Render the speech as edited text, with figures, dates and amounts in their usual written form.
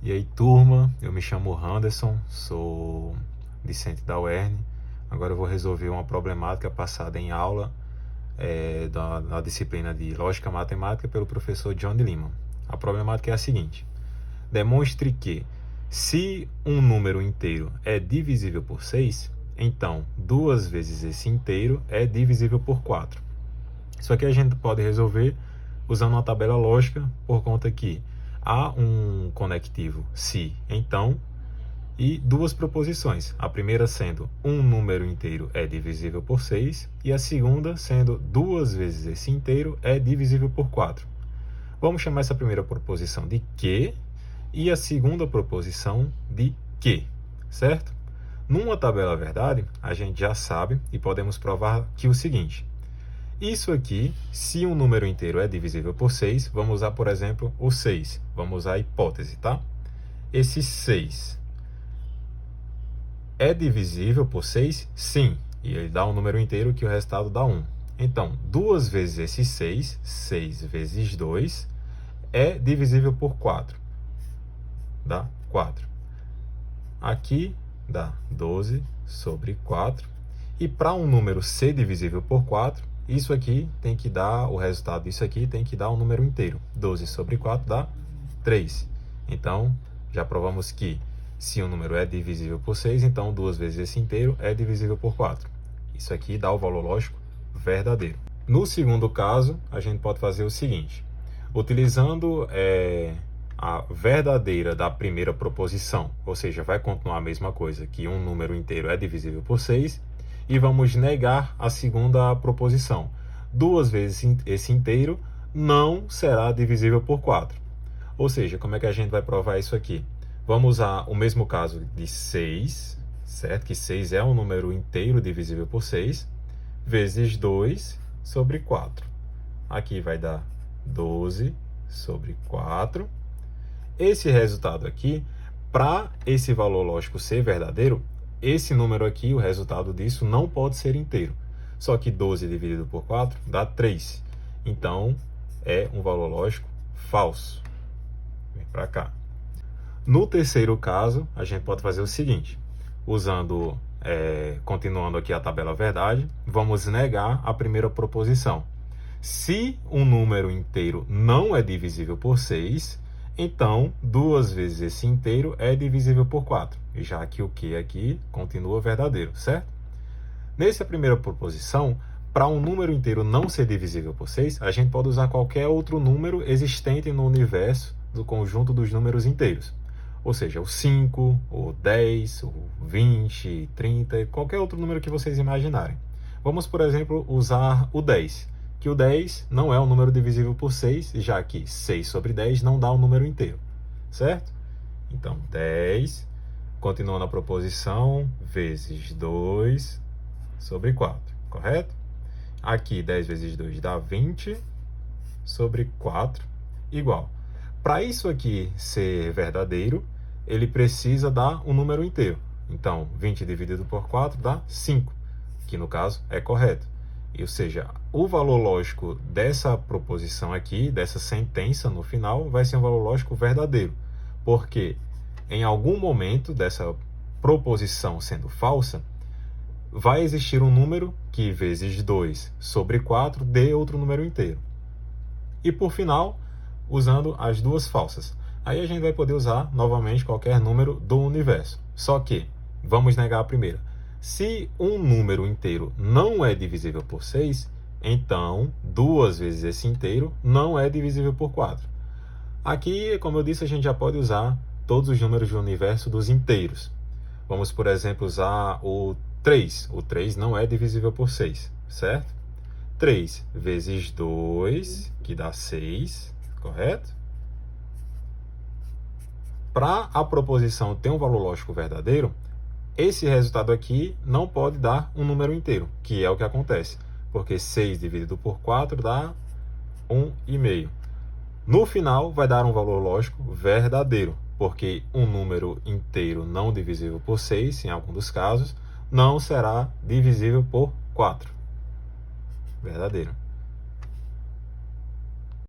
E aí, turma, eu me chamo Anderson, sou discente da UERN. Agora eu vou resolver uma problemática passada em aula da disciplina de Lógica Matemática pelo professor John de Lima. A problemática é a seguinte: demonstre que, se um número inteiro é divisível por 6, então 2 vezes esse inteiro é divisível por 4. Isso aqui a gente pode resolver usando uma tabela lógica, por conta que há um conectivo se, então, e duas proposições. A primeira sendo um número inteiro é divisível por 6 e a segunda sendo 2 vezes esse inteiro é divisível por 4. Vamos chamar essa primeira proposição de que e a segunda proposição de que, certo? Numa tabela verdade, a gente já sabe e podemos provar que o seguinte: isso aqui, se um número inteiro é divisível por 6, vamos usar, por exemplo, o 6. Vamos usar a hipótese, tá? Esse 6 é divisível por 6? Sim. E ele dá um número inteiro que o resultado dá 1. Então, 2 vezes esse 6, 6 vezes 2, é divisível por 4. Dá 4. Aqui dá 12 sobre 4. E para um número ser divisível por 4, isso aqui tem que dar, o resultado disso aqui tem que dar um número inteiro. 12 sobre 4 dá 3. Então, já provamos que se um número é divisível por 6, então 2 vezes esse inteiro é divisível por 4. Isso aqui dá o valor lógico verdadeiro. No segundo caso, a gente pode fazer o seguinte: utilizando a verdadeira da primeira proposição, ou seja, vai continuar a mesma coisa, que um número inteiro é divisível por 6, e vamos negar a segunda proposição. 2 vezes esse inteiro não será divisível por 4. Ou seja, como é que a gente vai provar isso aqui? Vamos usar o mesmo caso de 6, certo? Que 6 é um número inteiro divisível por 6, vezes 2 sobre 4. Aqui vai dar 12 sobre 4. Esse resultado aqui, para esse valor lógico ser verdadeiro, esse número aqui, o resultado disso, não pode ser inteiro. Só que 12 dividido por 4 dá 3. Então, é um valor lógico falso. Vem para cá. No terceiro caso, a gente pode fazer o seguinte: usando, continuando aqui a tabela verdade, vamos negar a primeira proposição. Se um número inteiro não é divisível por 6, então 2 vezes esse inteiro é divisível por 4, já que o que aqui continua verdadeiro, certo? Nessa primeira proposição, para um número inteiro não ser divisível por 6, a gente pode usar qualquer outro número existente no universo do conjunto dos números inteiros. Ou seja, o 5, o 10, o 20, 30, qualquer outro número que vocês imaginarem. Vamos, por exemplo, usar o 10, que o 10 não é um número divisível por 6, já que 6 sobre 10 não dá um número inteiro, certo? Então, 10, continuando a proposição, vezes 2 sobre 4, correto? Aqui, 10 vezes 2 dá 20 sobre 4, igual. Para isso aqui ser verdadeiro, ele precisa dar um número inteiro. Então, 20 dividido por 4 dá 5, que no caso é correto. Ou seja, o valor lógico dessa proposição aqui, dessa sentença no final, vai ser um valor lógico verdadeiro. Porque em algum momento dessa proposição sendo falsa, vai existir um número que vezes 2 sobre 4 dê outro número inteiro. E por final, usando as duas falsas. Aí a gente vai poder usar novamente qualquer número do universo. Só que, vamos negar a primeira. Se um número inteiro não é divisível por 6, então 2 vezes esse inteiro não é divisível por 4. Aqui, como eu disse, a gente já pode usar todos os números do universo dos inteiros. Vamos, por exemplo, usar o 3. O 3 não é divisível por 6, certo? 3 vezes 2, que dá 6, correto? Para a proposição ter um valor lógico verdadeiro, esse resultado aqui não pode dar um número inteiro, que é o que acontece, porque 6 dividido por 4 dá 1,5. No final, vai dar um valor lógico verdadeiro, porque um número inteiro não divisível por 6, em algum dos casos, não será divisível por 4. Verdadeiro.